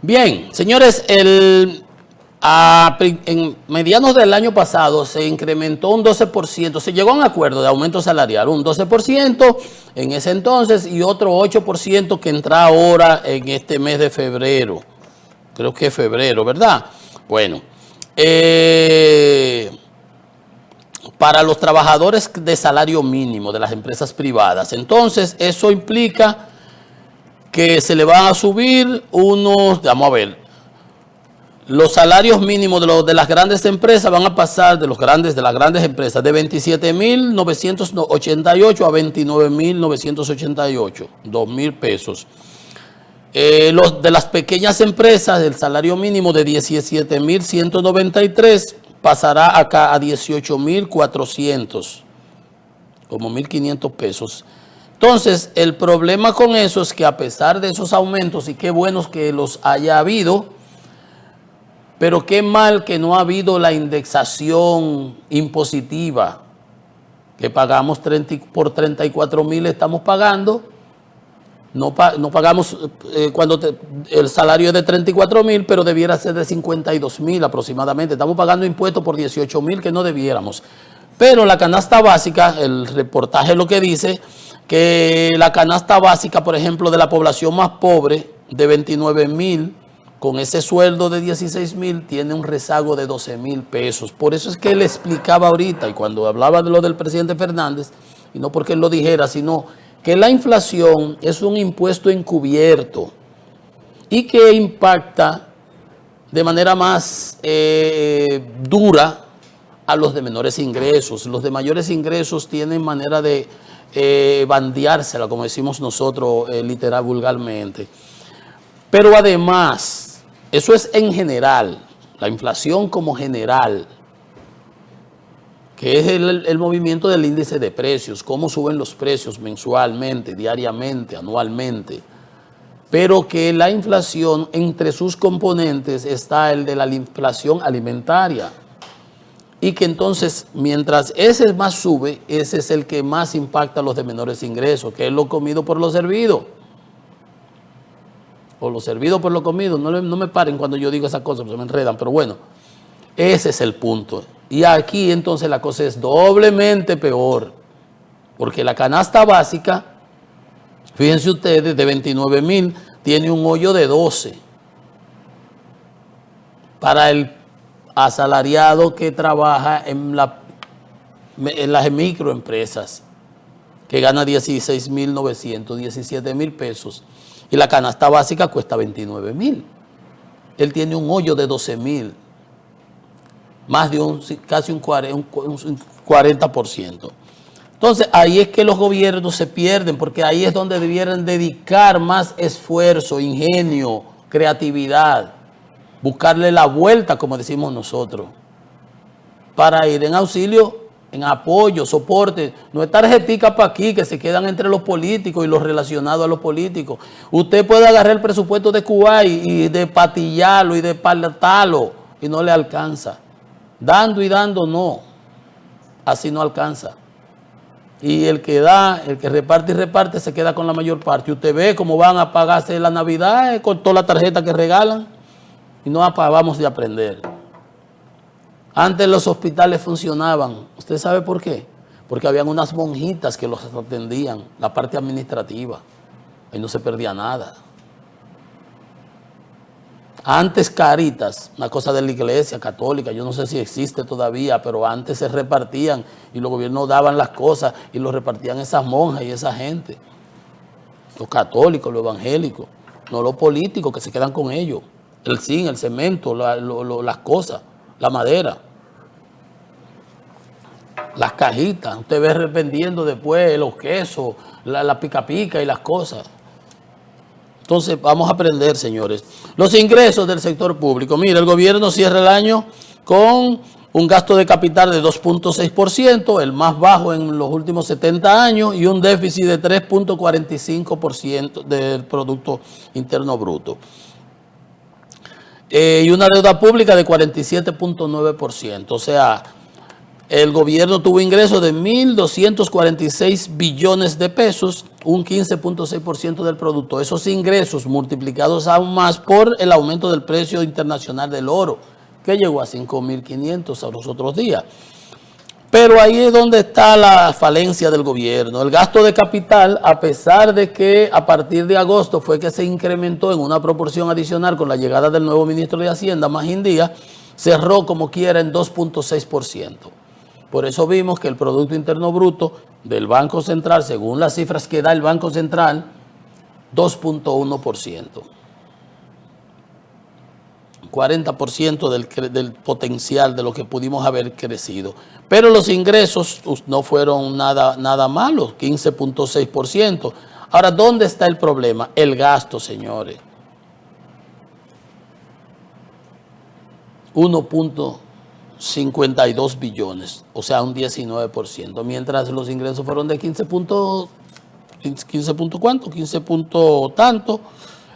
Bien, señores, en medianos del año pasado se incrementó un 12%, se llegó a un acuerdo de aumento salarial, un 12% en ese entonces y otro 8% que entra ahora en este mes de febrero. Creo que es febrero, ¿verdad? Bueno, para los trabajadores de salario mínimo de las empresas privadas. Entonces, eso implica que se le van a subir vamos a ver, los salarios mínimos de las grandes empresas van a pasar de las grandes empresas de 27.988 a 29.988, 2.000 pesos. Los de las pequeñas empresas, el salario mínimo de 17.193 pasará acá a 18.400, como 1.500 pesos. Entonces, el problema con eso es que a pesar de esos aumentos, y qué buenos que los haya habido, pero qué mal que no ha habido la indexación impositiva, que pagamos por 34.000 estamos pagando. No pagamos cuando el salario es de 34.000, pero debiera ser de 52.000 aproximadamente. Estamos pagando impuestos por 18.000 que no debiéramos. Pero la canasta básica, el reportaje lo que dice, que la canasta básica, por ejemplo, de la población más pobre, de 29.000, con ese sueldo de 16.000, tiene un rezago de 12.000 pesos. Por eso es que él explicaba ahorita, y cuando hablaba de lo del presidente Fernández, y no porque él lo dijera, sino que la inflación es un impuesto encubierto y que impacta de manera más dura a los de menores ingresos. Los de mayores ingresos tienen manera de bandeársela, como decimos nosotros literal vulgarmente. Pero además, eso es en general, la inflación como general, que es el movimiento del índice de precios, cómo suben los precios mensualmente, diariamente, anualmente. Pero que la inflación, entre sus componentes, está el de la inflación alimentaria. Y que entonces, mientras ese más sube, ese es el que más impacta a los de menores ingresos, que es lo comido por lo servido. O lo servido por lo comido. No me paren cuando yo digo esas cosas, se me enredan, pero bueno, ese es el punto. Y aquí entonces la cosa es doblemente peor, porque la canasta básica, fíjense ustedes, de 29.000 tiene un hoyo de 12 para el asalariado que trabaja en las microempresas, que gana 16.900, 17.000 pesos, y la canasta básica cuesta 29.000. Él tiene un hoyo de 12.000. Más de casi un 40%. Entonces, ahí es que los gobiernos se pierden, porque ahí es donde debieran dedicar más esfuerzo, ingenio, creatividad, buscarle la vuelta, como decimos nosotros, para ir en auxilio, en apoyo, soporte. No es tarjetica para aquí que se quedan entre los políticos y los relacionados a los políticos. Usted puede agarrar el presupuesto de Kuwait y de patillarlo y de palatarlo y no le alcanza. Dando y dando no, así no alcanza. Y el que da, el que reparte y reparte se queda con la mayor parte. Usted ve cómo van a pagarse la Navidad con toda la tarjeta que regalan y no acabamos de aprender. Antes los hospitales funcionaban. ¿Usted sabe por qué? Porque habían unas monjitas que los atendían, la parte administrativa. Ahí no se perdía nada. Antes Caritas, una cosa de la iglesia católica, yo no sé si existe todavía, pero antes se repartían y los gobiernos daban las cosas y los repartían esas monjas y esa gente. Los católicos, los evangélicos, no los políticos que se quedan con ellos. El zinc, el cemento, las cosas, la madera, las cajitas. Usted ve vendiendo después los quesos, la pica pica y las cosas. Entonces, vamos a aprender, señores. Los ingresos del sector público. Mira, el gobierno cierra el año con un gasto de capital de 2.6%, el más bajo en los últimos 70 años, y un déficit de 3.45% del Producto Interno Bruto. Y una deuda pública de 47.9%. O sea, el gobierno tuvo ingresos de 1.246 billones de pesos, un 15.6% del producto. Esos ingresos multiplicados aún más por el aumento del precio internacional del oro, que llegó a 5.500 a los otros días. Pero ahí es donde está la falencia del gobierno. El gasto de capital, a pesar de que a partir de agosto fue que se incrementó en una proporción adicional con la llegada del nuevo ministro de Hacienda, Magín Díaz, cerró como quiera en 2.6%. Por eso vimos que el Producto Interno Bruto del Banco Central, según las cifras que da el Banco Central, 2.1%. 40% del potencial de lo que pudimos haber crecido. Pero los ingresos no fueron nada malos, 15.6%. Ahora, ¿dónde está el problema? El gasto, señores. 1.52 billones, o sea, un 19%, mientras los ingresos fueron de 15 punto ¿cuánto? 15 punto tanto.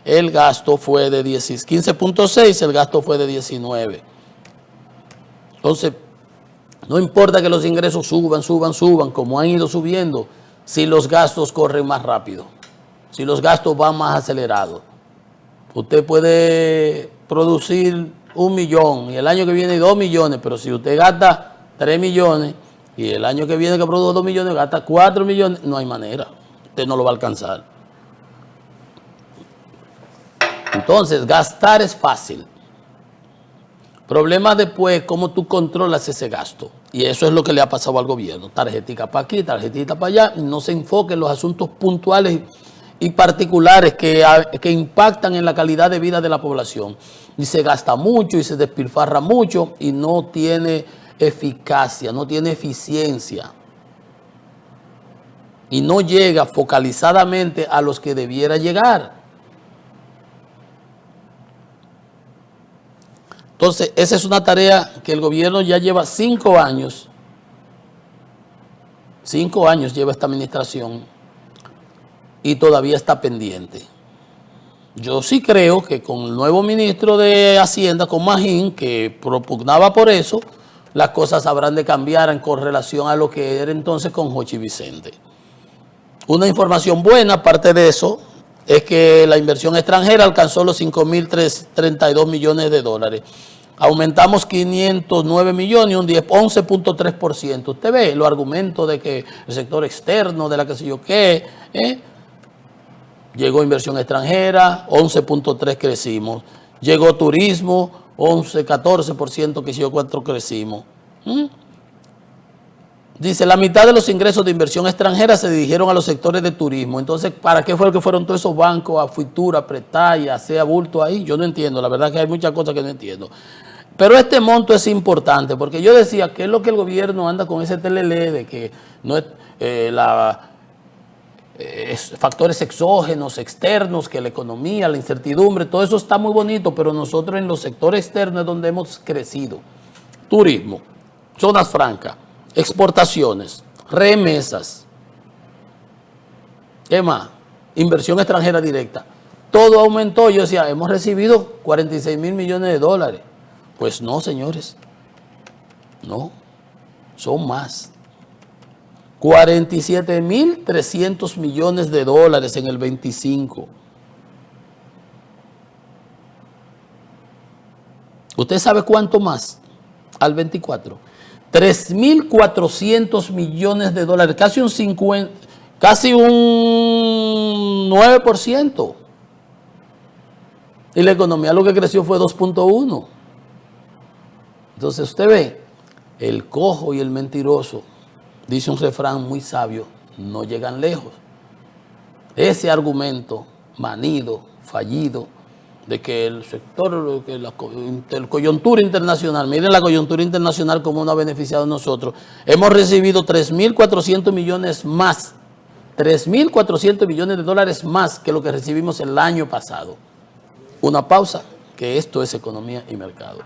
El gasto fue de 15.6, el gasto fue de 19. Entonces, no importa que los ingresos suban, como han ido subiendo, si los gastos corren más rápido, si los gastos van más acelerados. Usted puede producir 1 millón y el año que viene 2 millones, pero si usted gasta 3 millones y el año que viene que produce 2 millones gasta 4 millones, no hay manera, usted no lo va a alcanzar. Entonces, gastar es fácil. Problema después, cómo tú controlas ese gasto. Y eso es lo que le ha pasado al gobierno. Tarjetica para aquí, tarjetita para allá. Y no se enfoque en los asuntos puntuales y particulares que impactan en la calidad de vida de la población. Y se gasta mucho y se despilfarra mucho y no tiene eficacia, no tiene eficiencia. Y no llega focalizadamente a los que debiera llegar. Entonces, esa es una tarea que el gobierno ya lleva 5 años. 5 años lleva esta administración y todavía está pendiente. Yo sí creo que con el nuevo ministro de Hacienda, con Magín, que propugnaba por eso, las cosas habrán de cambiar con relación a lo que era entonces con Jochi Vicente. Una información buena, aparte de eso, es que la inversión extranjera alcanzó los 5.032 millones de dólares. Aumentamos 509 millones, un 11.3%. Usted ve los argumentos de que el sector externo, de la que sé yo qué, llegó inversión extranjera, 11.3% crecimos. Llegó turismo, 14%, que sé yo cuánto crecimos. Dice, la mitad de los ingresos de inversión extranjera se dirigieron a los sectores de turismo. Entonces, ¿para qué fue lo que fueron todos esos bancos a Futura, a Prestar, a hacer bulto ahí? Yo no entiendo, la verdad que hay muchas cosas que no entiendo. Pero este monto es importante, porque yo decía, ¿qué es lo que el gobierno anda con ese telele de que no es factores exógenos, externos, que la economía, la incertidumbre, todo eso está muy bonito, pero nosotros en los sectores externos es donde hemos crecido. Turismo, zonas francas, exportaciones, remesas, ¿qué más? Inversión extranjera directa. Todo aumentó. Yo decía, hemos recibido 46.000 millones de dólares. Pues no, señores. No, son más. 47.300 millones de dólares en el 25. ¿Usted sabe cuánto más? Al 24. 3.400 millones de dólares, casi un 9%. Y la economía lo que creció fue 2.1%. Entonces usted ve, el cojo y el mentiroso, dice un refrán muy sabio, no llegan lejos. Ese argumento manido, fallido, de que el sector, que la coyuntura internacional, miren la coyuntura internacional como nos ha beneficiado a nosotros. Hemos recibido 3.400 millones más, 3.400 millones de dólares más que lo que recibimos el año pasado. Una pausa, que esto es economía y mercado.